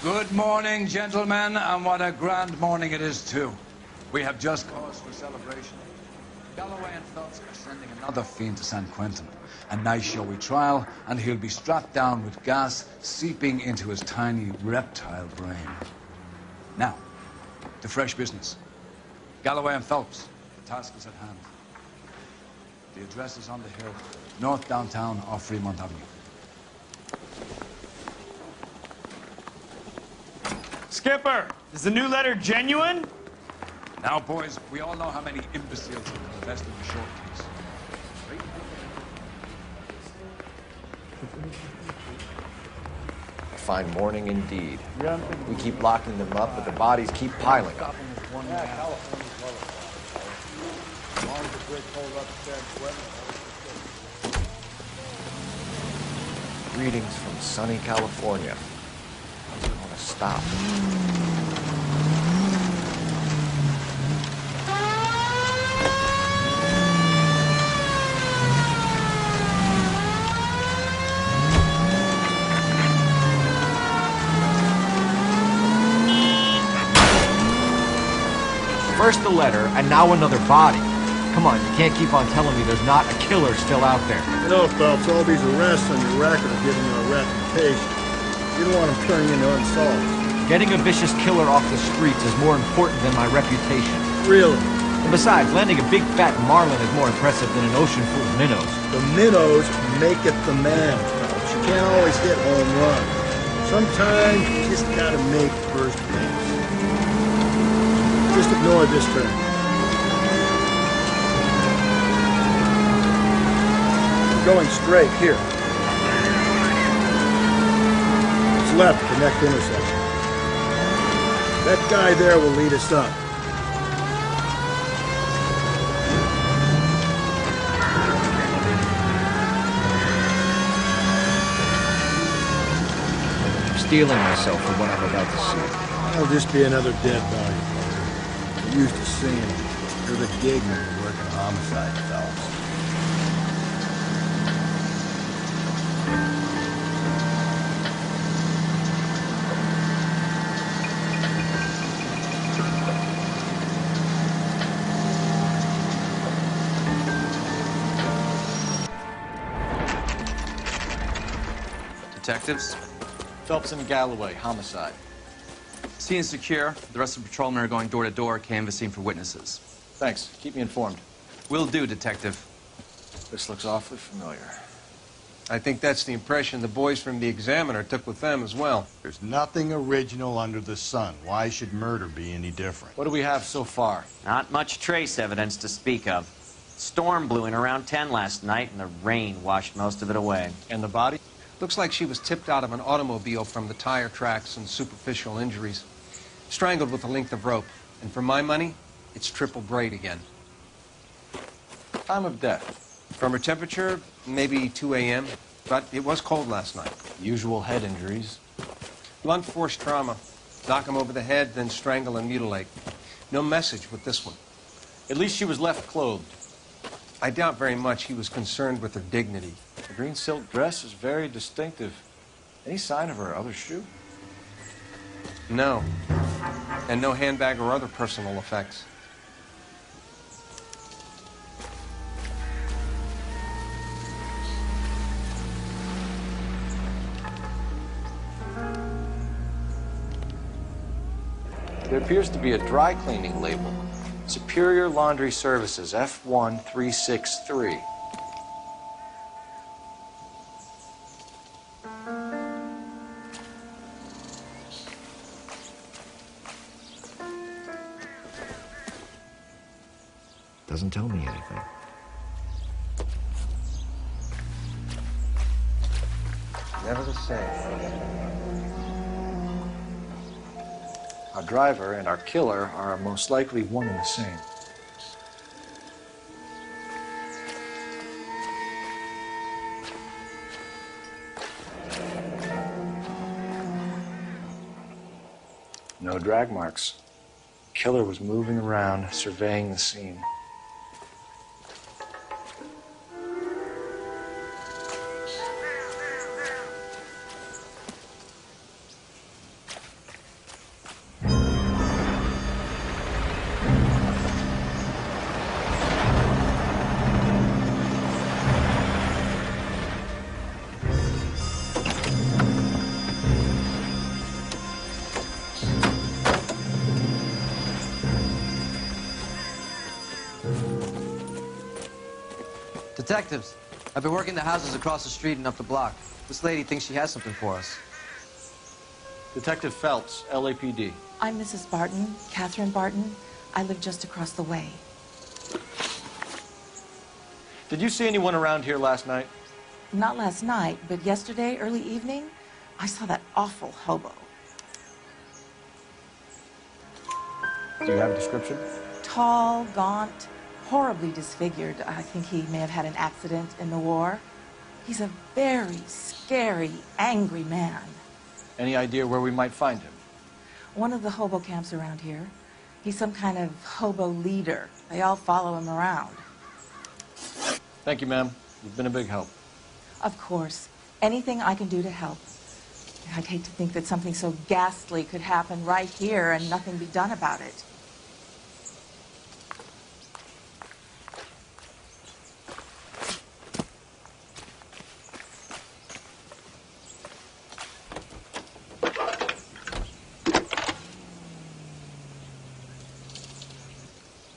Good morning, gentlemen, and what a grand morning it is, too. We have just cause for celebration. Galloway and Phelps are sending another fiend to San Quentin. A nice showy trial, and he'll be strapped down with gas seeping into his tiny reptile brain. Now, to fresh business. Galloway and Phelps, the task is at hand. The address is on the hill, north downtown off Fremont Avenue. Skipper, is the new letter genuine? Now, boys, we all know how many imbeciles have invested in the short case. A fine morning indeed. We keep locking them up, but the bodies keep piling up. Greetings from sunny California. I want to stop. First the letter, and now another body. Come on, you can't keep on telling me there's not a killer still out there. You know, Phelps, all these arrests on your record are giving you a reputation. You don't want them turning into unsolved. Getting a vicious killer off the streets is more important than my reputation. Really? And besides, landing a big fat marlin is more impressive than an ocean full of minnows. The minnows make it the man, Phelps. You can't always hit home run. Sometimes you just gotta make first base. Just ignore this turn. Going straight here. It's left, connect intersection. That guy there will lead us up. I'm steeling myself for what I'm about to see. That'll just be another dead body. We're used to seeing them. You're the gig when you work in homicide, Phelps. Detectives? Phelps and Galloway, homicide. Scene is secure. The rest of the patrolmen are going door to door, canvassing for witnesses. Thanks. Keep me informed. Will do, Detective. This looks awfully familiar. I think that's the impression the boys from the Examiner took with them as well. There's nothing original under the sun. Why should murder be any different? What do we have so far? Not much trace evidence to speak of. Storm blew in around 10 last night, and the rain washed most of it away. And the body? Looks like she was tipped out of an automobile from the tire tracks and superficial injuries. Strangled with a length of rope. And for my money, it's triple braid again. Time of death? From her temperature, maybe 2 a.m., but it was cold last night. Usual head injuries. Blunt force trauma. Knock him over the head, then strangle and mutilate. No message with this one. At least she was left clothed. I doubt very much he was concerned with her dignity. The green silk dress is very distinctive. Any sign of her other shoe? No. And no handbag or other personal effects. There appears to be a dry cleaning label. Superior Laundry Services, F1363. Doesn't tell me anything. Never the same. Our driver and our killer are most likely one and the same. No drag marks. Killer was moving around, surveying the scene. Detectives, I've been working the houses across the street and up the block. This lady thinks she has something for us. Detective Phelps, LAPD. I'm Mrs. Barton, Catherine Barton. I live just across the way. Did you see anyone around here last night? Not last night, but yesterday, early evening, I saw that awful hobo. Do you have a description? Tall, gaunt, horribly disfigured. I think he may have had an accident in the war. He's a very scary, angry man. Any idea where we might find him? One of the hobo camps around here. He's some kind of hobo leader. They all follow him around. Thank you, ma'am. You've been a big help. Of course. Anything I can do to help. I'd hate to think that something so ghastly could happen right here and nothing be done about it.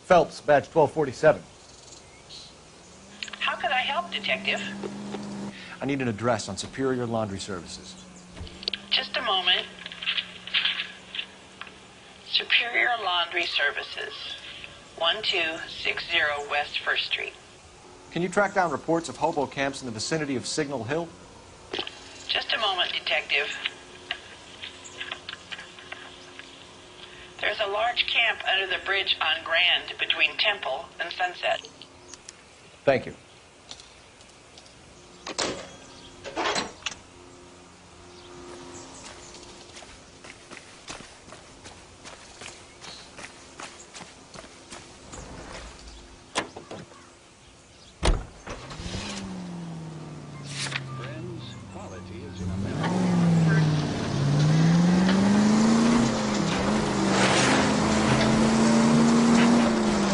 Phelps, badge 1247. How could I help, Detective? I need an address on Superior Laundry Services. Just a moment. Superior Laundry Services, 1260 West 1st Street. Can you track down reports of hobo camps in the vicinity of Signal Hill? Just a moment, Detective. There's a large camp under the bridge on Grand between Temple and Sunset. Thank you.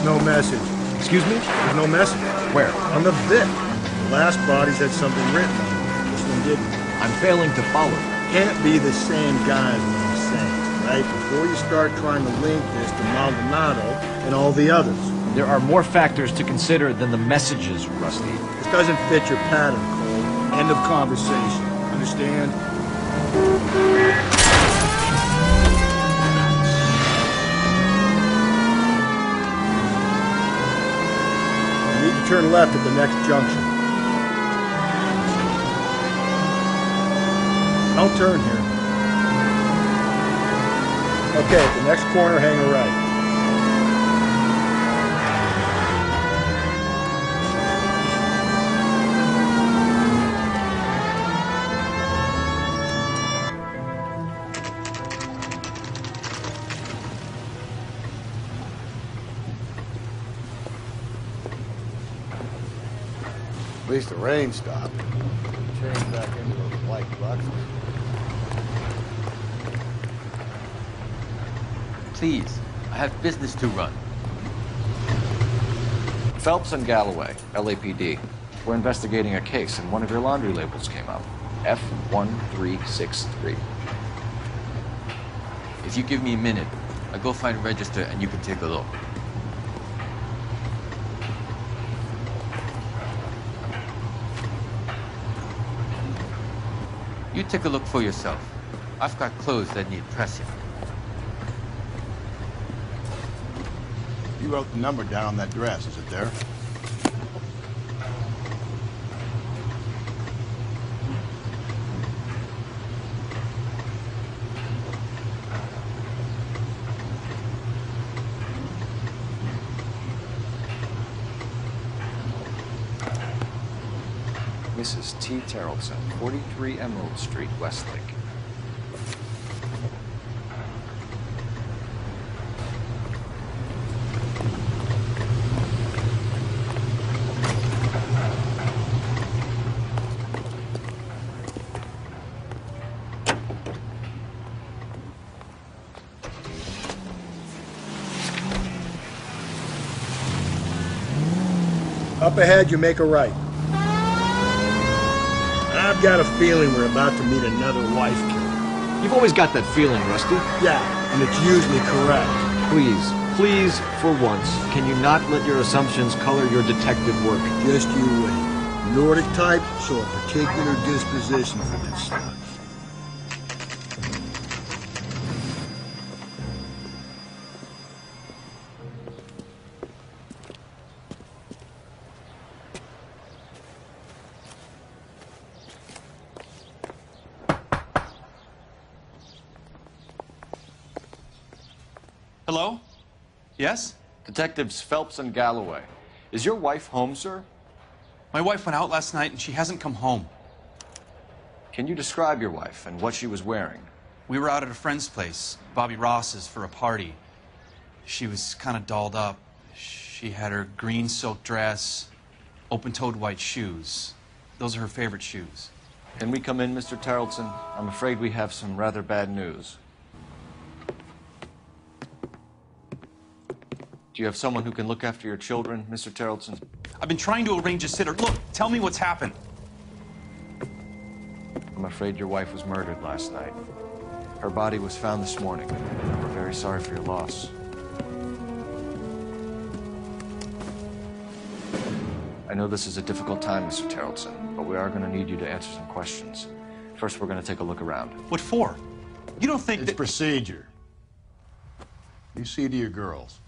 No message. Excuse me? There's no message. Where? On the bit. The last bodies had something written on them. This one didn't. I'm failing to follow. Can't be the same guy as what I'm saying, right? Before you start trying to link this to Maldonado and all the others. There are more factors to consider than the messages, Rusty. This doesn't fit your pattern, Cole. End of conversation. Understand? You need to turn left at the next junction. Don't turn here. Okay, at the next corner, hang a right. At least the rain stopped. Change back into those white bucks. Please, I have business to run. Phelps and Galloway, LAPD. We're investigating a case, and one of your laundry labels came up. F1363. If you give me a minute, I'll go find a register and you can take a look. You take a look for yourself. I've got clothes that need pressing. You wrote the number down on that dress. Is it there? Mrs. T. Terrellson, 43 Emerald Street, Westlake. Up ahead, you make a right. I've got a feeling we're about to meet another wife killer. You've always got that feeling, Rusty. Yeah, and it's usually correct. Please, Please, for once, can you not let your assumptions color your detective work? Just you wait. Nordic type show a particular disposition for this stuff. Hello? Yes? Detectives Phelps and Galloway. Is your wife home, sir? My wife went out last night and she hasn't come home. Can you describe your wife and what she was wearing? We were out at a friend's place, Bobby Ross's, for a party. She was kind of dolled up. She had her green silk dress, open-toed white shoes. Those are her favorite shoes. Can we come in, Mr. Tarleton? I'm afraid we have some rather bad news. Do you have someone who can look after your children, Mr. Tarleton? I've been trying to arrange a sitter. Look, tell me what's happened. I'm afraid your wife was murdered last night. Her body was found this morning. We're very sorry for your loss. I know this is a difficult time, Mr. Tarleton, but we are going to need you to answer some questions. First, we're going to take a look around. What for? You don't think It's that... procedure. You see to your girls.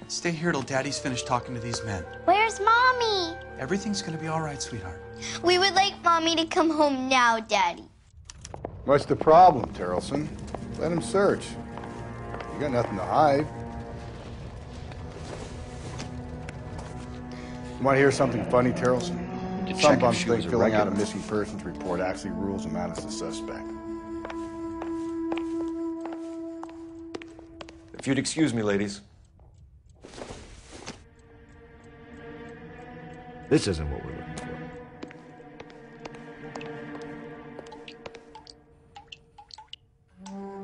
Stay here till Daddy's finished talking to these men. Where's Mommy? Everything's gonna be all right, sweetheart. We would like Mommy to come home now, Daddy. What's the problem, Tarleton? Let him search. You got nothing to hide. You want to hear something funny, Tarleton? Some bums think filling out a missing persons report actually rules him out as a suspect. If you'd excuse me, ladies. This isn't what we're looking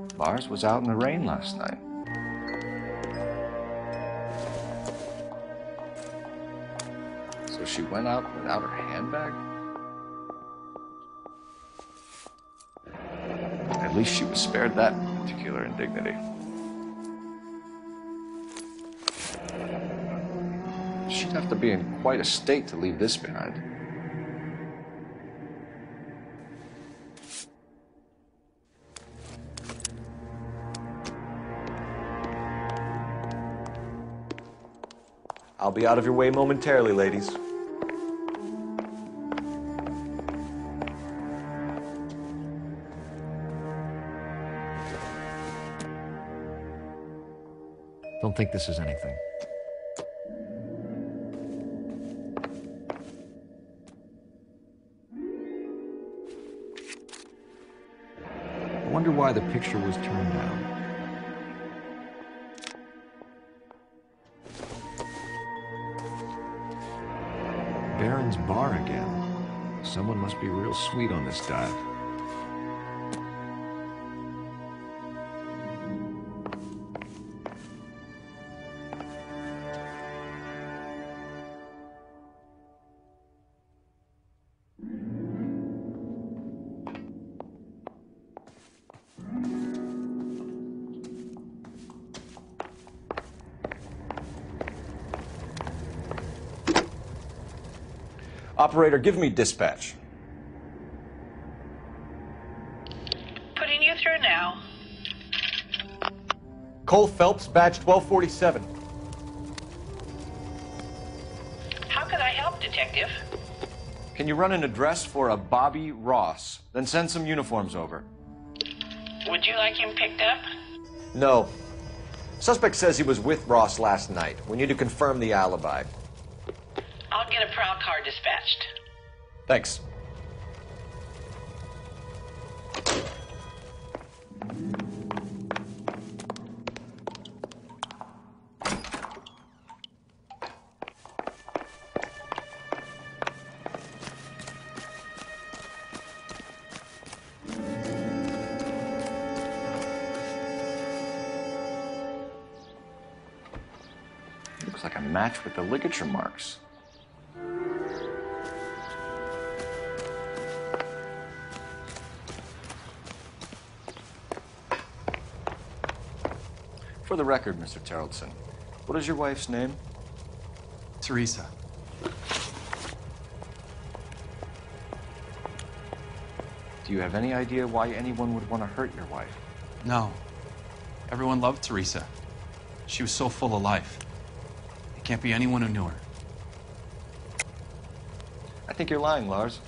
for. Mars was out in the rain last night. So she went out without her handbag? At least she was spared that particular indignity. She'd have to be in quite a state to leave this behind. I'll be out of your way momentarily, ladies. Don't think this is anything. I wonder why the picture was turned down. Baron's bar again. Someone must be real sweet on this dive. Operator, give me dispatch. Putting you through now. Cole Phelps, badge 1247. How can I help, Detective? Can you run an address for a Bobby Ross? Then send some uniforms over. Would you like him picked up? No. Suspect says he was with Ross last night. We need to confirm the alibi. I'll get a prowl car dispatched. Thanks. a match with the ligature marks. For the record, Mr. Terrellson, what is your wife's name? Teresa. Do you have any idea why anyone would want to hurt your wife? No. Everyone loved Teresa. She was so full of life. It can't be anyone who knew her. I think you're lying, Lars.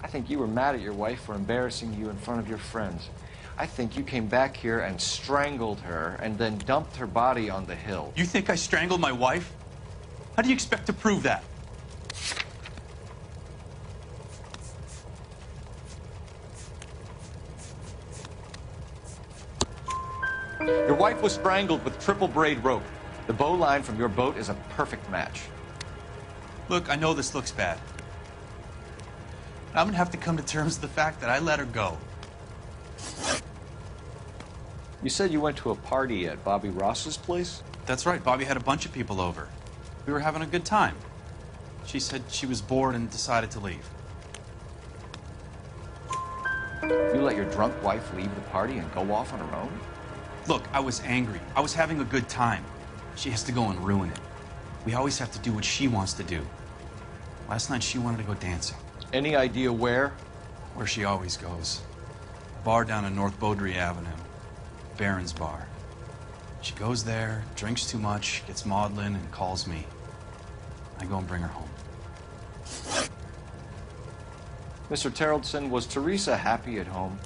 I think you were mad at your wife for embarrassing you in front of your friends. I think you came back here and strangled her and then dumped her body on the hill. You think I strangled my wife? How do you expect to prove that? Your wife was strangled with triple braid rope. The bow line from your boat is a perfect match. Look, I know this looks bad. I'm gonna have to come to terms with the fact that I let her go. You said you went to a party at Bobby Ross's place? That's right. Bobby had a bunch of people over. We were having a good time. She said she was bored and decided to leave. You let your drunk wife leave the party and go off on her own? Look, I was angry. I was having a good time. She has to go and ruin it. We always have to do what she wants to do. Last night she wanted to go dancing. Any idea where? Where she always goes. A bar down on North Beaudry Avenue. Baron's Bar. She goes there, drinks too much, gets maudlin, and calls me. I go and bring her home. Mr. Terrellson, was Teresa happy at home?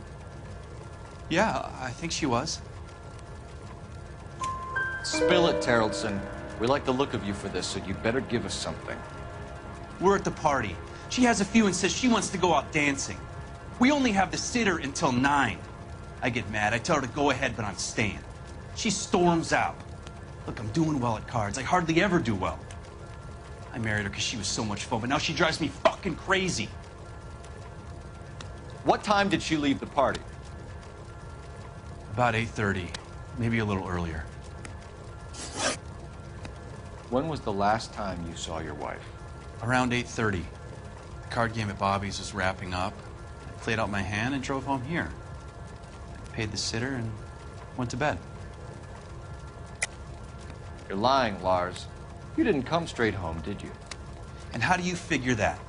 Yeah, I think she was. Spill it, Terrellson. We like the look of you for this, so you better give us something. We're at the party. She has a few and says she wants to go out dancing. We only have the sitter until 9. I get mad. I tell her to go ahead, but I'm staying. She storms out. Look, I'm doing well at cards. I hardly ever do well. I married her because she was so much fun, but now she drives me fucking crazy. What time did she leave the party? About 8:30, maybe a little earlier. When was the last time you saw your wife? Around 8:30. The card game at Bobby's was wrapping up. I played out my hand and drove home here. I paid the sitter and went to bed. You're lying, Lars. You didn't come straight home, did you? And how do you figure that?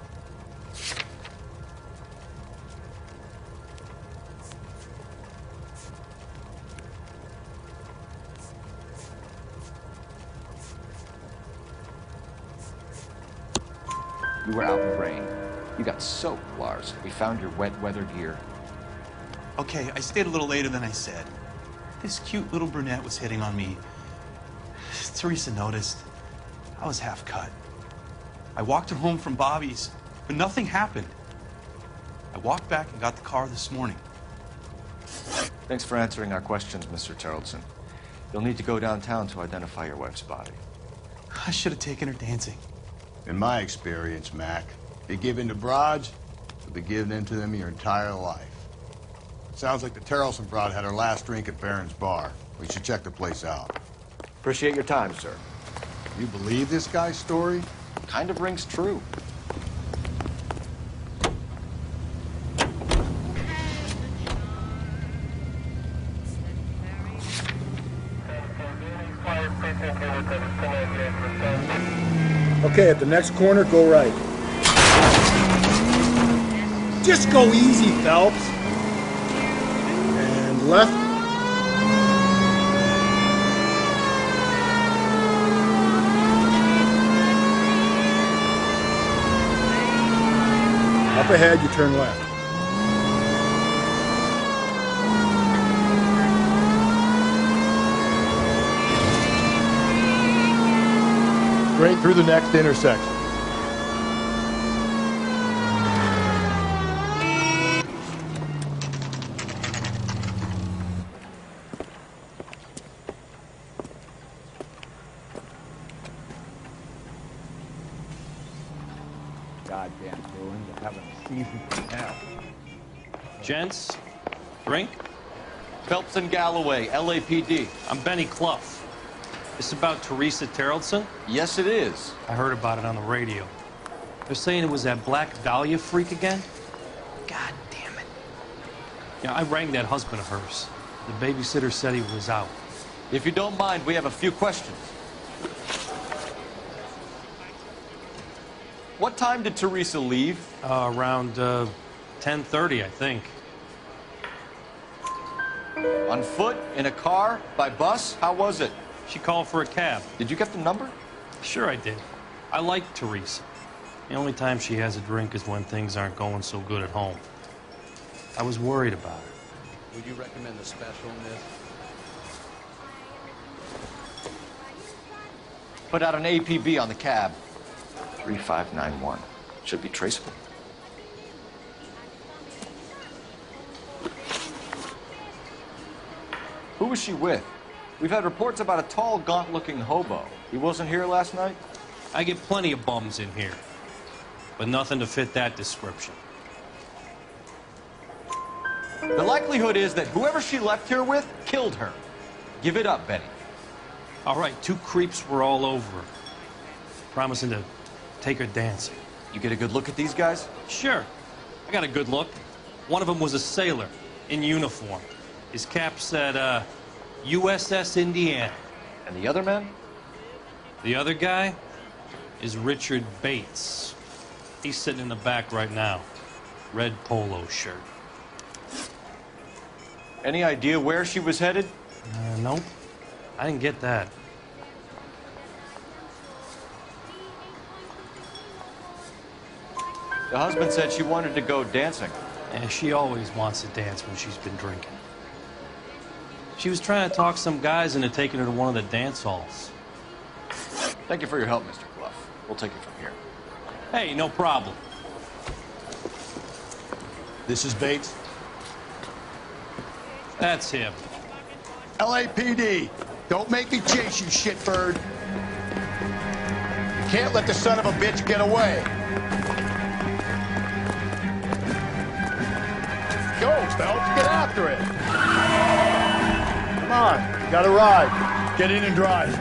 You were out in the rain. You got soaked, Lars. We found your wet weather gear. Okay, I stayed a little later than I said. This cute little brunette was hitting on me. Teresa noticed. I was half cut. I walked her home from Bobby's, but nothing happened. I walked back and got the car this morning. Thanks for answering our questions, Mr. Terrellson. You'll need to go downtown to identify your wife's body. I should have taken her dancing. In my experience, Mac, you give in to broads, you'll be giving in to them your entire life. Sounds like the Terrellson broad had her last drink at Baron's Bar. We should check the place out. Appreciate your time, sir. You believe this guy's story? Kind of rings true. Okay, at the next corner, go right. Just go easy, Phelps. And left. Up ahead, you turn left. Straight through the next intersection. Goddamn ruins of having a season from hell. Gents, drink? Phelps and Galloway, LAPD. I'm Benny Clough. This about Teresa Terrellson? Yes, it is. I heard about it on the radio. They're saying it was that Black Dahlia freak again? God damn it. Yeah, I rang that husband of hers. The babysitter said he was out. If you don't mind, we have a few questions. What time did Teresa leave? Around 10:30, I think. On foot? In a car? By bus? How was it? She called for a cab. Did you get the number? Sure I did. I like Teresa. The only time she has a drink is when things aren't going so good at home. I was worried about her. Would you recommend the special, miss? Put out an APB on the cab. 3591. Should be traceable. Who was she with? We've had reports about a tall, gaunt-looking hobo. He wasn't here last night? I get plenty of bums in here, but nothing to fit that description. The likelihood is that whoever she left here with killed her. Give it up, Betty. All right, 2 creeps were all over her, promising to take her dancing. You get a good look at these guys? Sure. I got a good look. One of them was a sailor in uniform. His cap said, USS Indiana. And the other man? The other guy is Richard Bates. He's sitting in the back right now. Red polo shirt. Any idea where she was headed? Nope. I didn't get that. The husband said she wanted to go dancing. And she always wants to dance when she's been drinking. She was trying to talk some guys into taking her to one of the dance halls. Thank you for your help, Mr. Bluff. We'll take it from here. Hey, no problem. This is Bates. That's him. LAPD, don't make me chase you, shitbird. Can't let the son of a bitch get away. Go, Phelps, get after it. Come on, got a ride. Get in and drive.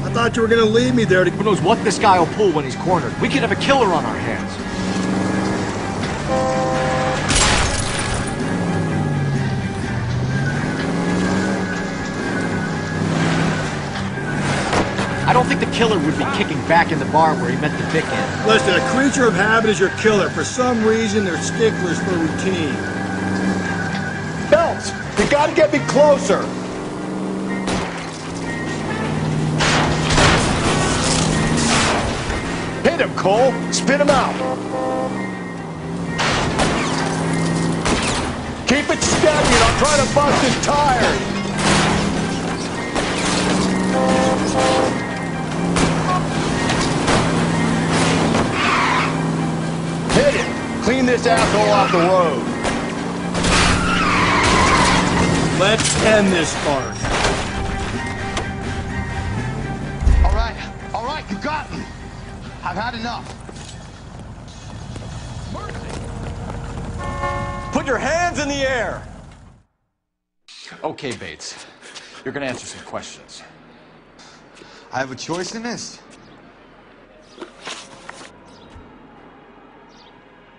I thought you were gonna leave me there to... Who knows what this guy will pull when he's cornered? We could have a killer on our hands. I don't think the killer would be kicking back in the bar where he met the Vic in. Listen, a creature of habit is your killer. For some reason, they're sticklers for routine. Phelps, you gotta get me closer. Hit him, Cole. Spit him out. Keep it steady and I'll try to bust his tires. Hit it. Clean this asshole off the road. Let's end this farce. All right, you got me. I've had enough. Put your hands in the air! Okay, Bates. You're gonna answer some questions. I have a choice in this.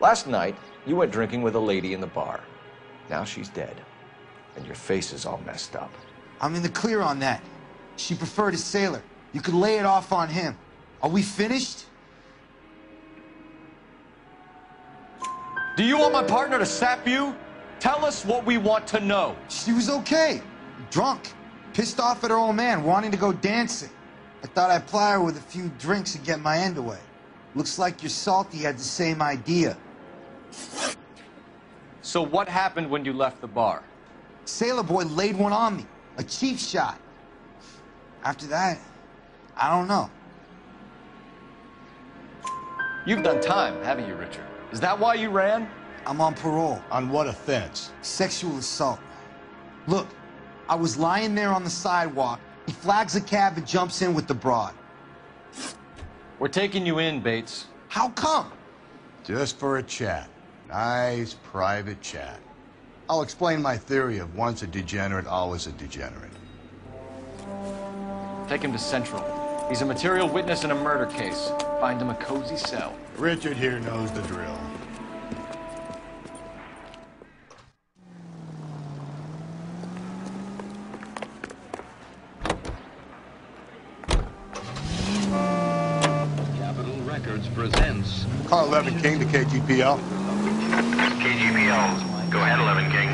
Last night, you went drinking with a lady in the bar. Now she's dead. And your face is all messed up. I'm in the clear on that. She preferred a sailor. You could lay it off on him. Are we finished? Do you want my partner to sap you? Tell us what we want to know. She was okay. Drunk. Pissed off at her old man, wanting to go dancing. I thought I'd ply her with a few drinks and get my end away. Looks like your Salty had the same idea. So what happened when you left the bar? Sailor boy laid one on me. A cheap shot. After that, I don't know. You've done time, haven't you, Richard? Is that why you ran? I'm on parole. On what offense? Sexual assault. Look, I was lying there on the sidewalk. He flags a cab and jumps in with the broad. We're taking you in, Bates. How come? Just for a chat. Nice private chat. I'll explain my theory of once a degenerate, always a degenerate. Take him to Central. He's a material witness in a murder case. Find him a cozy cell. Richard here knows the drill. Capitol Records presents... Call 11 King to KGPL. KGPL. Go ahead, 11 King.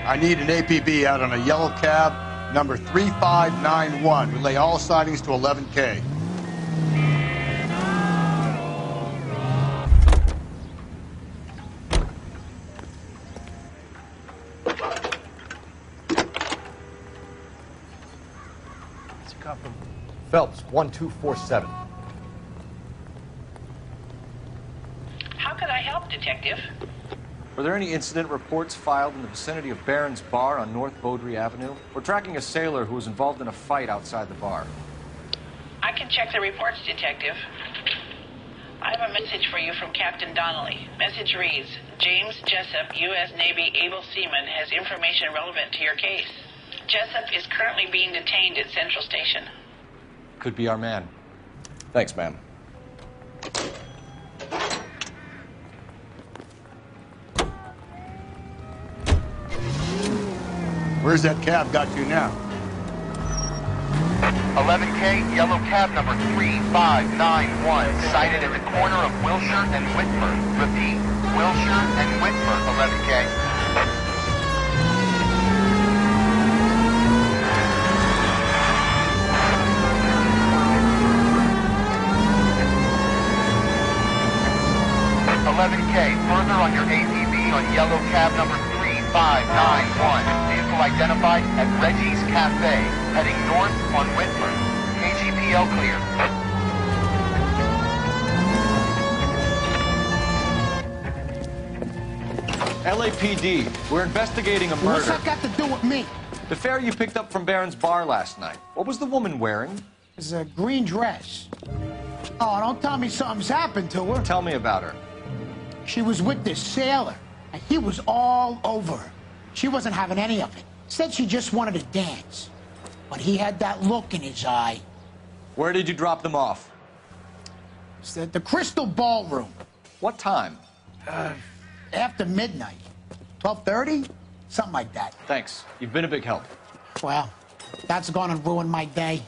I need an APB out on a yellow cab, number 3591. Relay all sightings to 11K. It's a cop from Phelps, 1247. How could I help, Detective? Were there any incident reports filed in the vicinity of Barron's Bar on North Beaudry Avenue? We're tracking a sailor who was involved in a fight outside the bar. I can check the reports, Detective. I have a message for you from Captain Donnelly. Message reads, James Jessup, U.S. Navy able seaman, has information relevant to your case. Jessup is currently being detained at Central Station. Could be our man. Thanks, ma'am. Where's that cab got to now? 11K, yellow cab number 3591, sighted at the corner of Wilshire and Whitmer. Repeat, Wilshire and Whitmer, 11K. Further on your APB on yellow cab number 3591. Vehicle identified at Reggie's Cafe, heading north on Whitmer. KGPL clear. LAPD, we're investigating a murder. What's that got to do with me? The fare you picked up from Barron's Bar last night. What was the woman wearing? It's a green dress. Oh, don't tell me something's happened to her. Tell me about her. She was with this sailor, and he was all over her. She wasn't having any of it. Said she just wanted to dance. But he had that look in his eye. Where did you drop them off? It's at the Crystal Ballroom. What time? After midnight. 12:30? Something like that. Thanks. You've been a big help. Well, that's gonna ruin my day.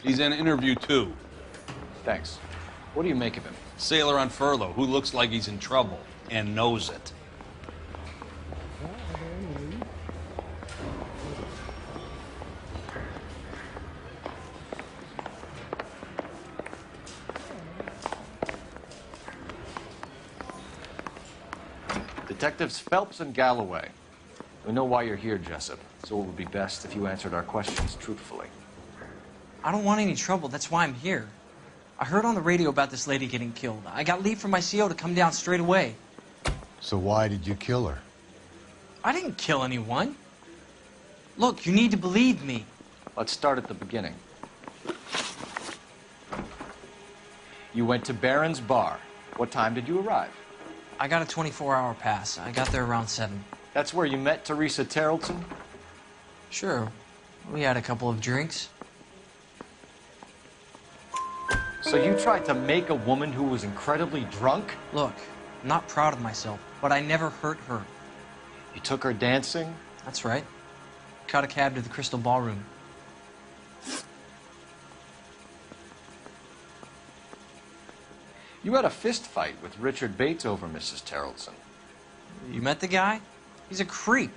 He's in interview 2. Thanks. What do you make of him? Sailor on furlough who looks like he's in trouble and knows it. Detectives Phelps and Galloway. We know why you're here, Jessup, so it would be best if you answered our questions truthfully. I don't want any trouble. That's why I'm here. I heard on the radio about this lady getting killed. I got leave from my CO to come down straight away. So why did you kill her? I didn't kill anyone. Look, you need to believe me. Let's start at the beginning. You went to Barron's Bar. What time did you arrive? I got a 24-hour pass. I got there around 7. That's where you met Teresa Tarleton? Sure. We had a couple of drinks. So you tried to make a woman who was incredibly drunk? Look, I'm not proud of myself, but I never hurt her. You took her dancing? That's right. Caught a cab to the Crystal Ballroom. You had a fist fight with Richard Bates over Mrs. Tarleton. You met the guy? He's a creep.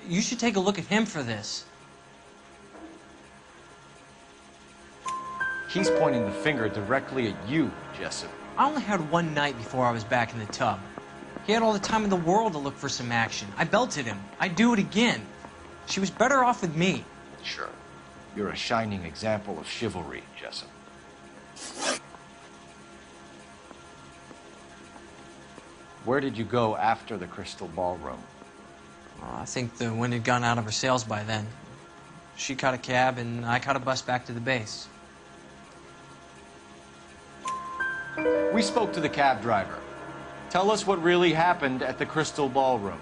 You should take a look at him for this. He's pointing the finger directly at you, Jessup. I only had one night before I was back in the tub. He had all the time in the world to look for some action. I belted him. I'd do it again. She was better off with me. Sure. You're a shining example of chivalry, Jessup. Where did you go after the Crystal Ballroom? I think the wind had gone out of her sails by then. She caught a cab, and I caught a bus back to the base. We spoke to the cab driver. Tell us what really happened at the Crystal Ballroom.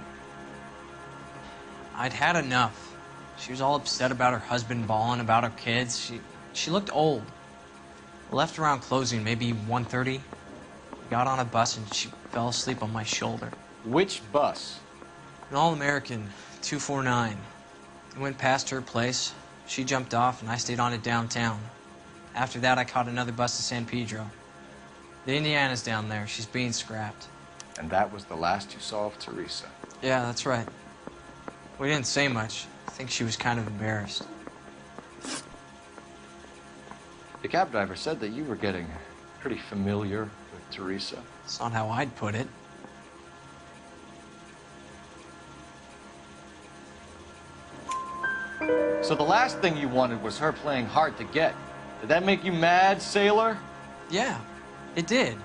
I'd had enough. She was all upset about her husband bawling about her kids. She looked old. Left around closing, maybe 1:30. Got on a bus and she fell asleep on my shoulder. Which bus? An All-American, 249. I went past her place. She jumped off and I stayed on it downtown. After that, I caught another bus to San Pedro. The Indiana's down there. She's being scrapped. And that was the last you saw of Teresa? Yeah, that's right. We didn't say much. I think she was kind of embarrassed. The cab driver said that you were getting pretty familiar with Teresa. It's not how I'd put it. So the last thing you wanted was her playing hard to get. Did that make you mad, sailor? Yeah, it did.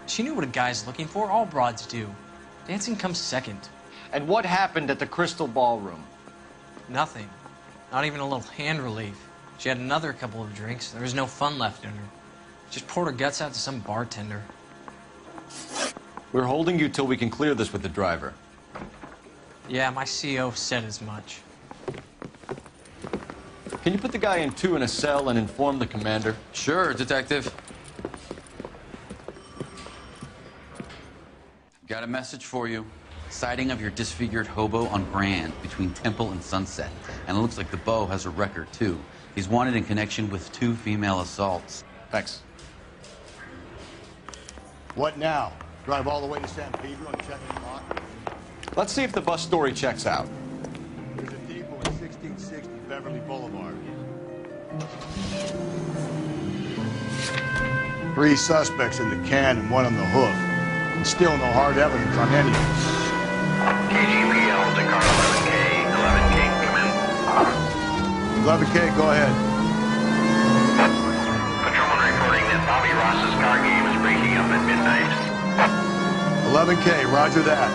She knew what a guy's looking for. All broads do. Dancing comes second. And what happened at the Crystal Ballroom? Nothing. Not even a little hand relief. She had another couple of drinks. There was no fun left in her. Just poured her guts out to some bartender. We're holding you till we can clear this with the driver. Yeah, my CO said as much. Can you put the guy in 2 in a cell and inform the commander? Sure, Detective. Got a message for you. Sighting of your disfigured hobo on Grand between Temple and Sunset. And it looks like the Beau has a record, too. He's wanted in connection with 2 female assaults. Thanks. What now? Drive all the way to San Pedro and check him out? Let's see if the bus story checks out. There's a depot at 1660 Beverly Boulevard. 3 suspects in the can and 1 on the hook. And still no hard evidence on any of them. KGPL to car 11K. 11K, come in. 11K, go ahead. Patrolman reporting that Bobby Ross's car game is breaking up at midnight. 11K, roger that.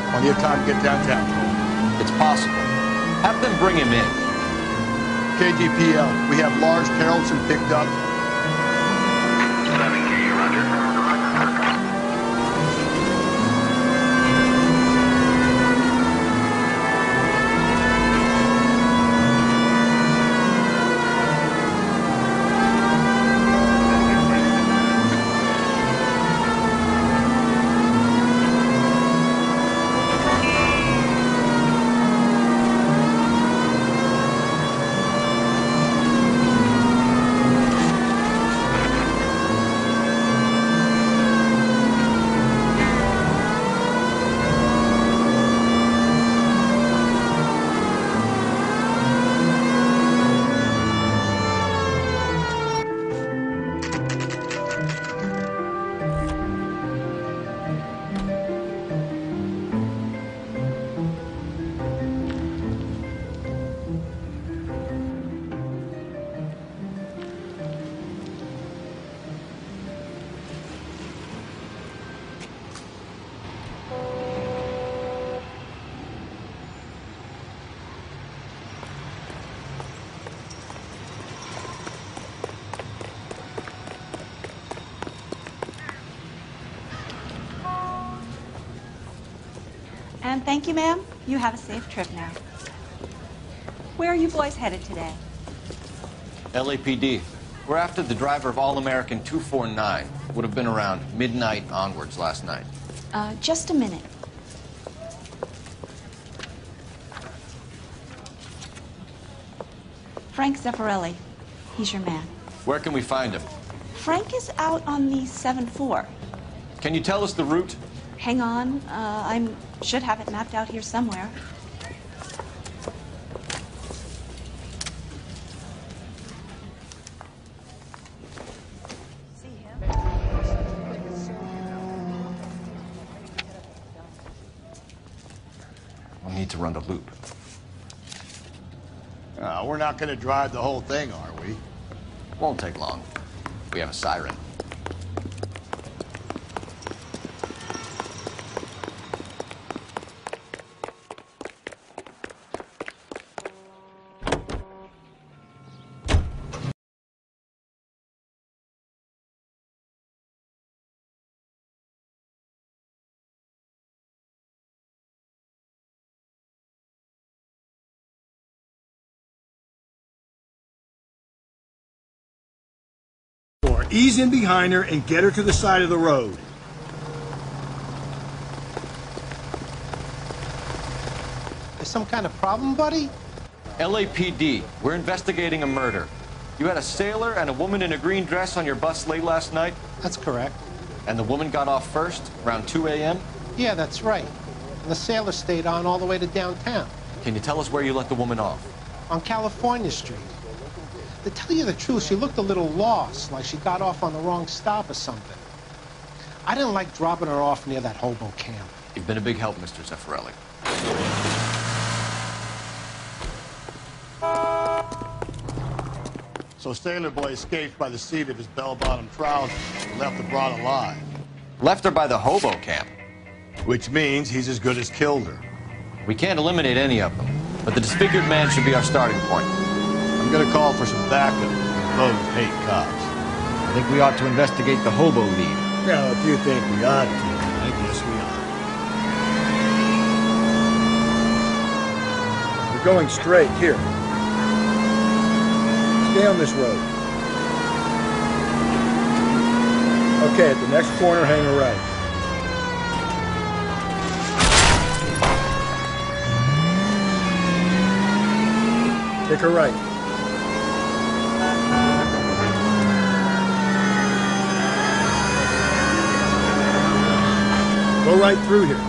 Plenty of time to get downtown. It's possible. Have them bring him in. KGPL, we have Lars Tarleton picked up. 11K, roger. And thank you, ma'am. You have a safe trip now. Where are you boys headed today? LAPD. We're after the driver of All-American 249. Would have been around midnight onwards last night. Just a minute. Frank Zeffirelli. He's your man. Where can we find him? Frank is out on the 7-4. Can you tell us the route? Hang on. I should have it mapped out here somewhere. We'll need to run the loop. We're not going to drive the whole thing, are we? Won't take long. We have a siren. Ease in behind her and get her to the side of the road. There's some kind of problem, buddy? LAPD, we're investigating a murder. You had a sailor and a woman in a green dress on your bus late last night? That's correct. And the woman got off first, around 2 a.m.? Yeah, that's right. And the sailor stayed on all the way to downtown. Can you tell us where you let the woman off? On California Street. To tell you the truth, she looked a little lost, like she got off on the wrong stop or something. I didn't like dropping her off near that hobo camp. You've been a big help, Mr. Zeffirelli. So Sailor Boy escaped by the seat of his bell-bottom trousers and left the broad alive. Left her by the hobo camp. Which means he's as good as killed her. We can't eliminate any of them, but the disfigured man should be our starting point. I'm going to call for some backup. Those hate cops. I think we ought to investigate the hobo lead. Well, if you think we ought to, I guess we ought. We're going straight. Here. Stay on this road. Okay, at the next corner, hang a right. Take a right. Go right through here.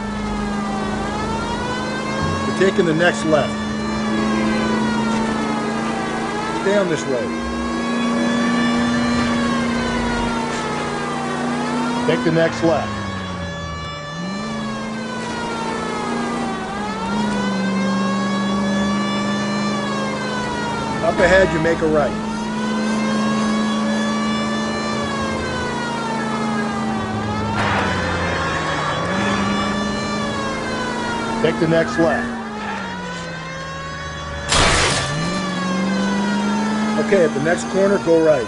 We're taking the next left. Stay on this road. Take the next left. Up ahead, you make a right. Take the next left. Okay, at the next corner, go right.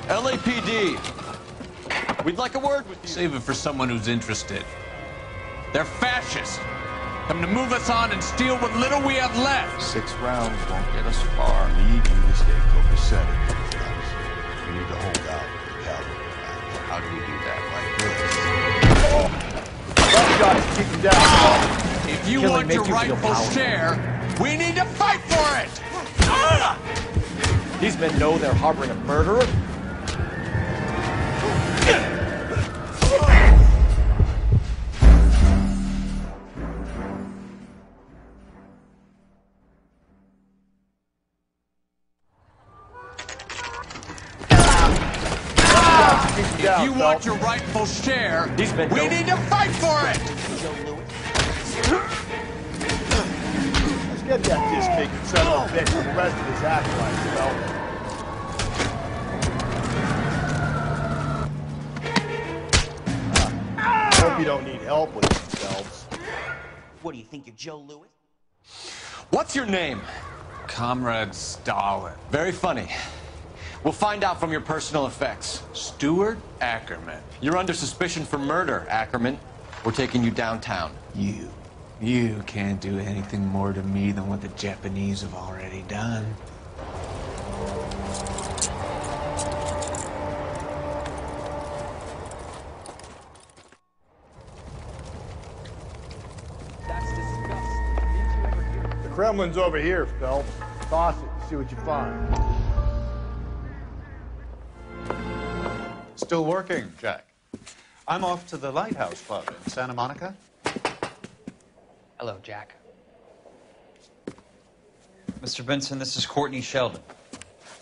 LAPD, we'd like a word with you. Save it for someone who's interested. They're fascists. Come to move us on and steal what little we have left. 6 rounds won't get us far. We need you to stay copacetic. We need to hold out for the cavalry. How do we do that? That shot's keeping down. If you want your rightful share, we need to fight for it. These men know they're harboring a murderer. If you want your rightful share, we need to fight for it! Get that disfigured son of a bitch and the rest of his acolytes, Phelps. Hope you don't need help with it, Phelps. What do you think, you're Joe Louis? What's your name? Comrade Stalin. Very funny. We'll find out from your personal effects. Stuart Ackerman. You're under suspicion for murder, Ackerman. We're taking you downtown. You can't do anything more to me than what the Japanese have already done. The Kremlin's over here, Phelps. Toss it, see what you find. Still working, Jack. I'm off to the Lighthouse Club in Santa Monica. Hello, Jack. Mr. Benson, this is Courtney Sheldon.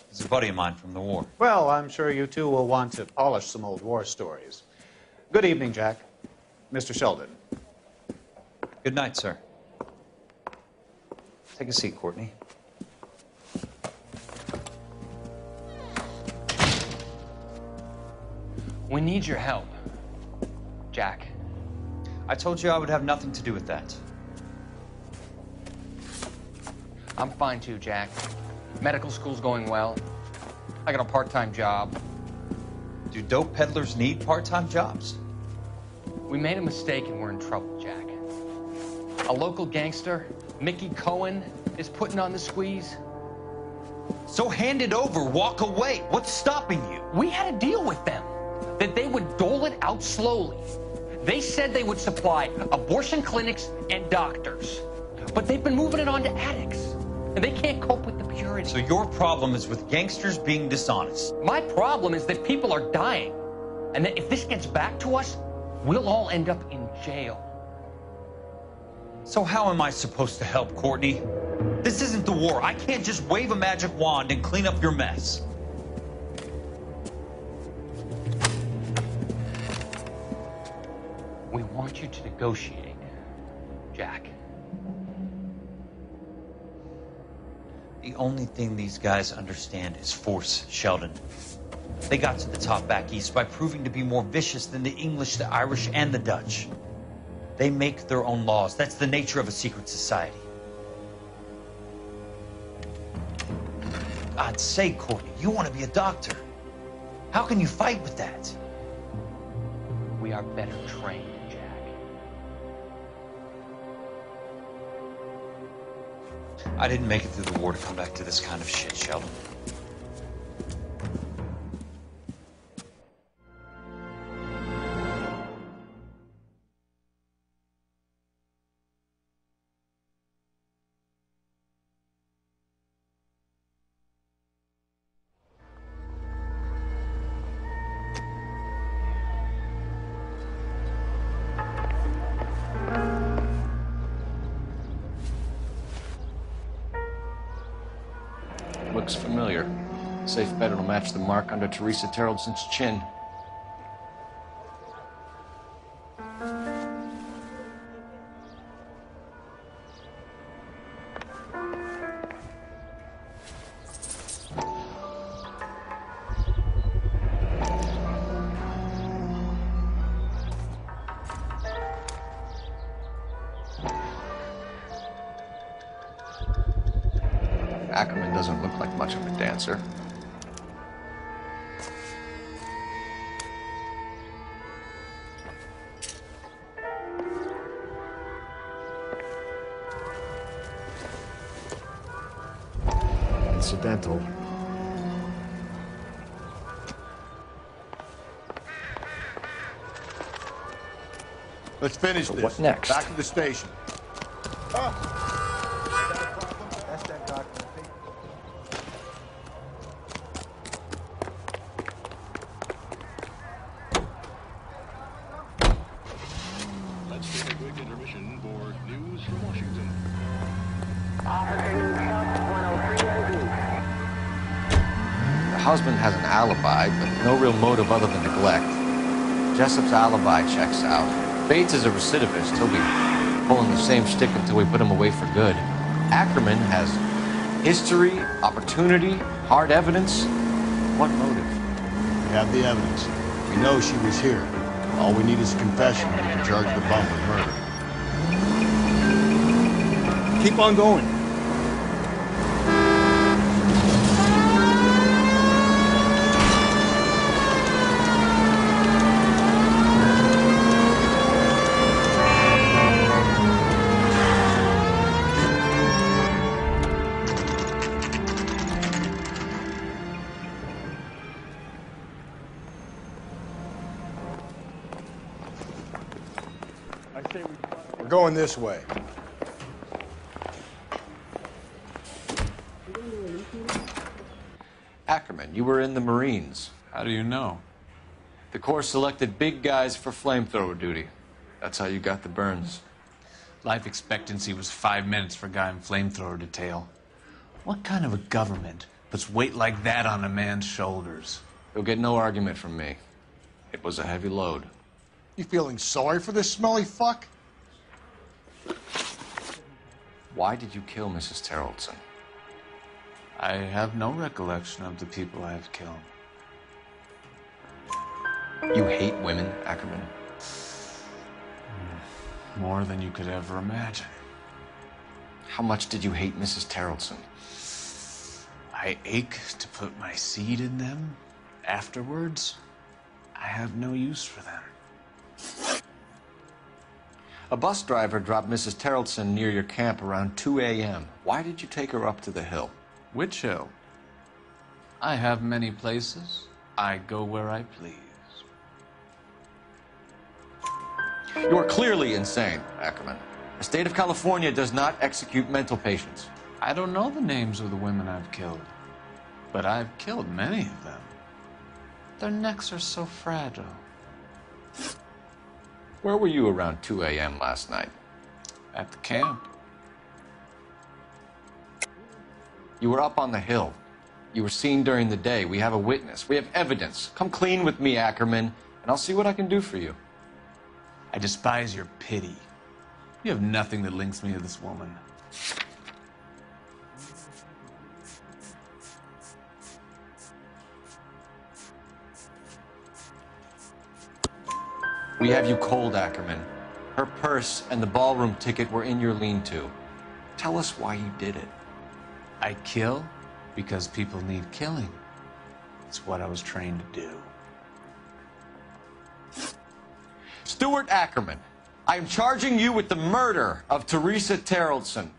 He's a buddy of mine from the war. Well, I'm sure you two will want to polish some old war stories. Good evening, Jack. Mr. Sheldon. Good night, sir. Take a seat, Courtney. We need your help, Jack. I told you I would have nothing to do with that. I'm fine too, Jack. Medical school's going well. I got a part-time job. Do dope peddlers need part-time jobs? We made a mistake and we're in trouble, Jack. A local gangster, Mickey Cohen, is putting on the squeeze. So hand it over, walk away. What's stopping you? We had a deal with them that they would dole it out slowly. They said they would supply abortion clinics and doctors, but they've been moving it on to addicts, and they can't cope with the purity. So your problem is with gangsters being dishonest. My problem is that people are dying, and that if this gets back to us, we'll all end up in jail. So how am I supposed to help, Courtney? This isn't the war. I can't just wave a magic wand and clean up your mess. We want you to negotiate, Jack. The only thing these guys understand is force, Sheldon. They got to the top back east by proving to be more vicious than the English, the Irish, and the Dutch. They make their own laws. That's the nature of a secret society. God's sake, Courtney, you want to be a doctor. How can you fight with that? We are better trained, Jack. I didn't make it through the war to come back to this kind of shit, Sheldon. Looks familiar. Safe bet it'll match the mark under Teresa Terrelson's chin. Ackerman doesn't look like much of a dancer. Incidental. Let's finish So this. what next? Back to the station. Let's take a quick intermission for news from Washington. The husband has an alibi, but no real motive other than neglect. Jessup's alibi checks out. Bates is a recidivist. He'll be pulling the same shtick until we put him away for good. Ackerman has history, opportunity, hard evidence. What motive? We have the evidence. We know she was here. All we need is a confession, and we can charge the bum with murder. Keep on going. We're going this way. Ackerman, you were in the Marines. How do you know? The Corps selected big guys for flamethrower duty. That's how you got the burns. Life expectancy was 5 minutes for a guy in flamethrower detail. What kind of a government puts weight like that on a man's shoulders? You'll get no argument from me. It was a heavy load. You feeling sorry for this smelly fuck? Why did you kill Mrs. Terrellson? I have no recollection of the people I have killed. You hate women, Ackerman? More than you could ever imagine. How much did you hate Mrs. Terrellson? I ache to put my seed in them. Afterwards, I have no use for them. A bus driver dropped Mrs. Terrellson near your camp around 2 a.m. Why did you take her up to the hill? Which hill? I have many places. I go where I please. You are clearly insane, Ackerman. The state of California does not execute mental patients. I don't know the names of the women I've killed, but I've killed many of them. Their necks are so fragile. Where were you around 2 a.m. last night? At the camp. You were up on the hill. You were seen during the day. We have a witness. We have evidence. Come clean with me, Ackerman, and I'll see what I can do for you. I despise your pity. You have nothing that links me to this woman. We have you cold, Ackerman. Her purse and the ballroom ticket were in your lean-to. Tell us why you did it. I kill because people need killing. It's what I was trained to do. Stuart Ackerman, I am charging you with the murder of Teresa Terrellson.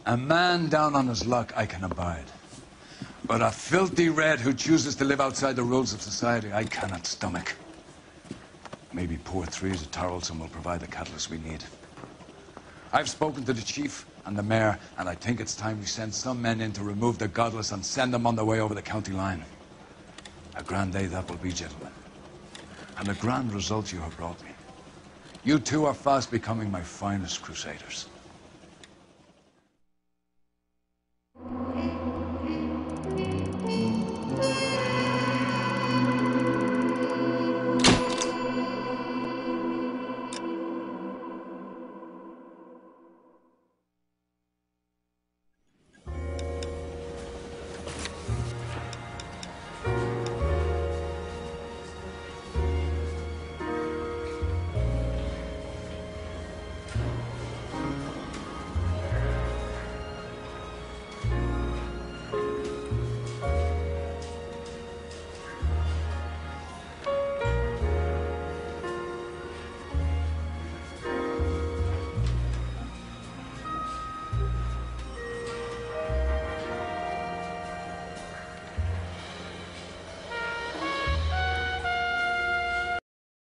A man down on his luck I can abide. But a filthy red who chooses to live outside the rules of society, I cannot stomach. Maybe poor Teresa Terrellson will provide the catalyst we need. I've spoken to the chief and the mayor, and I think it's time we send some men in to remove the godless and send them on their way over the county line. A grand day that will be, gentlemen. And a grand result you have brought me. You two are fast becoming my finest crusaders.